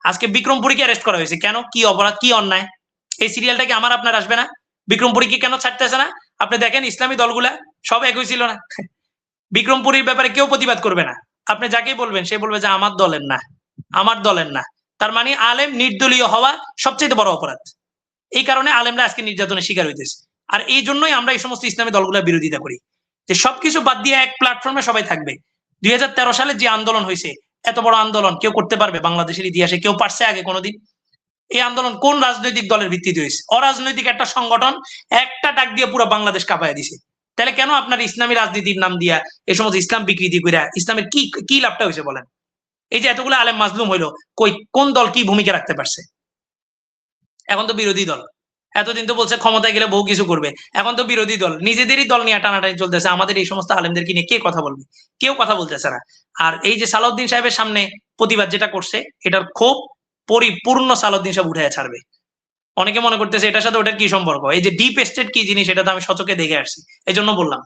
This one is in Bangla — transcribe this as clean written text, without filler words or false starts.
আজকে বিক্রমপুরীকে অ্যারেস্ট করা হয়েছে কেন? কি অপরাধ, কি অন্যায়? এই সিরিয়ালটা কি আমার আপনার আসবে না? বিক্রমপুরীকে কেন ছাড়তেছে না? আপনি দেখেন ইসলামী দলগুলা সব একই ছিল না? বিক্রমপুরীর ব্যাপারে কেউ প্রতিবাদ করবে না। আপনি যাকেই বলবেন সে বলবে যে আমার দলের না, আমার দলের না। তার মানে আলেম নির্দলীয় হওয়া সবচেয়ে বড় অপরাধ। এই কারণে আলেমরা আজকে নির্যাতনের শিকার হইতেছে। আর এই জন্যই আমরা এই সমস্ত ইসলামী দলগুলোর বিরোধিতা করি, যে সবকিছু বাদ দিয়ে এক প্ল্যাটফর্মে সবাই থাকবে। 2013 সালে যে আন্দোলন হয়েছে, এত বড় আন্দোলন কেউ করতে পারবে বাংলাদেশের ইতিহাসে? কেউ পারছে আগে কোনোদিন? এই আন্দোলন কোন রাজনৈতিক দলের ভিত্তিতে হয়েছে? অরাজনৈতিক একটা সংগঠন একটা ডাক দিয়ে পুরো বাংলাদেশ কাঁপায় দিছে। তাহলে কেন আপনার ইসলামী রাজনীতির নাম দিয়া এই সমস্ত ইসলাম বিকৃতি কইরা ইসলামের কি কি লাভটা হয়েছে বলেন? এই যে এতগুলো আলেম মাজলুম হইলো, কই কোন দল কি ভূমিকা রাখতে পারছে? এখন তো বিরোধী দল। এতদিন তো বলছে ক্ষমতায় গেলে বহু কিছু করবে, এখন তো বিরোধী দল, নিজেদেরই দল নিয়ে টানাটানি চলতেছে। আমাদের এই সমস্ত আলেমদেরকে নিয়ে কে কথা বলবে? কেউ কথা বলতেছে না। আর এই যে সালাউদ্দিন সাহেবের সামনে প্রতিবাদ যেটা করছে, এটার ক্ষোভ পরিপূর্ণ সালাউদ্দিন সাহেব উঠে ছাড়বে। অনেকে মনে করতেছে এটার সাথে ওটার কি সম্পর্ক, এই যে ডিপ স্টেট কি জিনিস এটা তো আমি সচকে দেখে আসছি, এই জন্য বললাম।